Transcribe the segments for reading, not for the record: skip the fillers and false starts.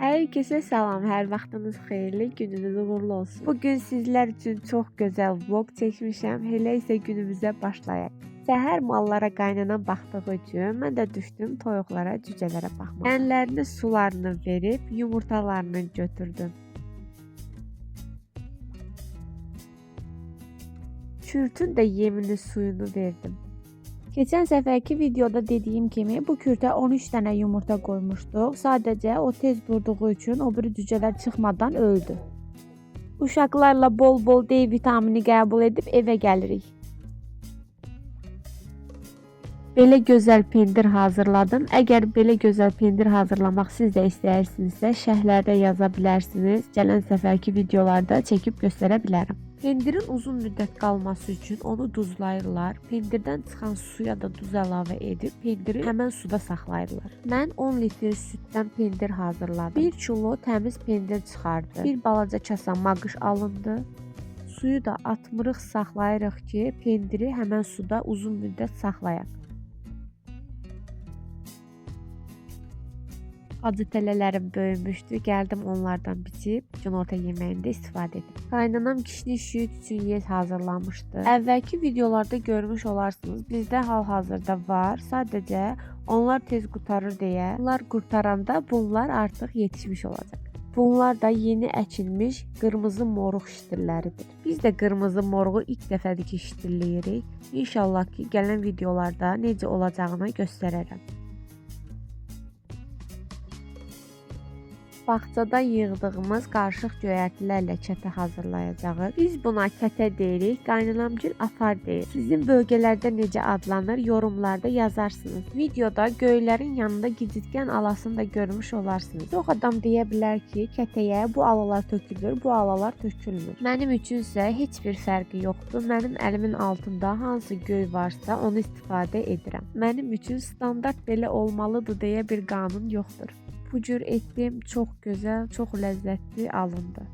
Herkese salam, hər vaxtınız xeyirli, gününüz uğurlu olsun. Bugün sizlər üçün çox gözəl vlog çəkmişəm, elə isə günümüzə başlayaq. Səhər mallara qaynanan baxdığı üçün mən də düşdüm toyuqlara, cücələrə baxmağa. Ənlərini, sularını verib, yumurtalarını götürdüm. Kürtün də yemini, suyunu verdim. Keçən səfərki videoda dediyim kimi bu kürtə 13 dənə yumurta qoymuşduq. Sadəcə o tez durduğu üçün o biri cücələr çıxmadan öldü. Uşaqlarla bol-bol D vitamini qəbul edib evə gəlirik. Belə gözəl pendir hazırladım. Əgər belə gözəl pendir hazırlamaq siz də istəyirsinizsə, şərhlərdə yaza bilərsiniz. Gələn səfərki videolarda çəkib göstərə bilərəm. Pendirin uzun müddət qalması üçün onu duzlayırlar. Pendirdən çıxan suya da duz əlavə edib pendiri həmən suda saxlayırlar. Mən 10 litr süddən pendir hazırladım. 1 kilo təmiz pendir çıxardı. Bir balaca kasa maqış alındı. Suyu da atmırıq, saxlayırıq ki, pendiri həmən suda uzun müddət saxlayaq. Acı tələlərim böyümüşdü. Gəldim onlardan biçib günorta yeməyində istifadə edim. Qaynanan kişniş şüyüt üçün yez hazırlamışdı. Əvvəlki videolarda görmüş olarsınız. Bizdə hal-hazırda var. Sadəcə onlar tez qurtarır deyə. Bunlar qurtaranda bunlar artıq yetişmiş olacaq. Bunlar da yeni əkilmiş qırmızı moruq şitirləridir. Biz də qırmızı moruğu ilk dəfədir ki şitirləyirik. İnşallah ki gələn videolarda necə olacağını göstərərəm. Bağçadan yığdığımız qarışıq göyərtilərlə kətə hazırlayacağıq. Biz buna kətə deyirik, qaynanamgil afar deyir. Sizin bölgələrdə necə adlanır, yorumlarda yazarsınız. Videoda göylərin yanında gicitgən alasını da görmüş olarsınız. Çox adam deyə bilər ki, kətəyə bu alalar tökülür, bu alalar tökülmür. Mənim üçünsə heç bir fərqi yoxdur. Mənim əlimin altında hansı göy varsa onu istifadə edirəm. Mənim üçün standart belə olmalıdır deyə bir qanun yoxdur. Bu cür etdim, çox gözəl, çox ləzzətli alındı.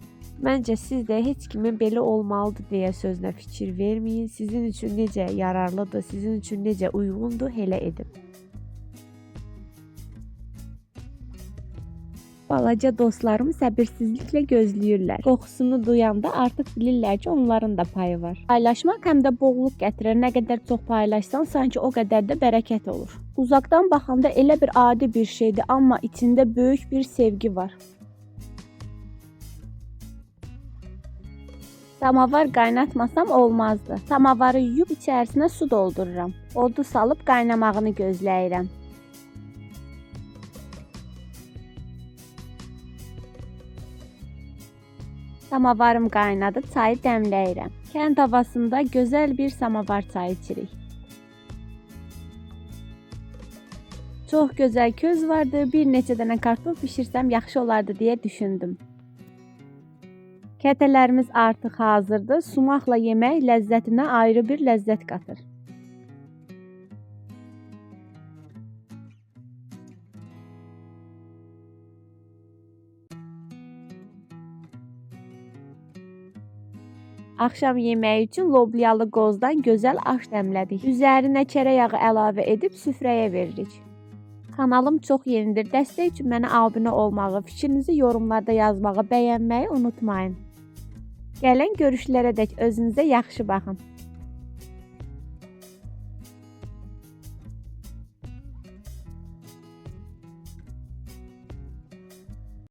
Məncə siz də heç kimin belə olmalıdır deyə sözünə fikir verməyin. Sizin üçün necə yararlıdır, sizin üçün necə uyğundur, elə edin. Balaca dostlarım səbirsizliklə gözləyirlər. Qoxusunu duyanda artıq bilirlər ki, onların da payı var. Paylaşmaq həm də bolluq gətirir. Nə qədər çox paylaşsan, sanki o qədər də bərəkət olur. Uzaqdan baxanda elə bir adi bir şeydir, amma içində böyük bir sevgi var. Samavar qaynatmasam olmazdı. Samavarı yuyub içərisinə su doldururam. Odu salıb qaynamağını gözləyirəm. Samavarım qaynadı, çayı dəmləyirəm. Kənd havasında gözəl bir samavar çayı içirik. Çox gözəl köz vardı, bir neçə dənə kartof bişirsəm yaxşı olardı deyə düşündüm. Kətələrimiz artıq hazırdır. Sumaqla yemək ləzzətinə ayrı bir ləzzət qatır. Axşam yeməyi üçün lobyalı qozdan gözəl aş dəmlədik. Üzərinə kərə yağı əlavə edib süfrəyə veririk. Kanalım çox yenidir. Dəstək üçün mənə abunə olmağı, fikrinizi yorumlarda yazmağı, bəyənməyi unutmayın. Gələn görüşlərə dək özünüzə yaxşı baxın.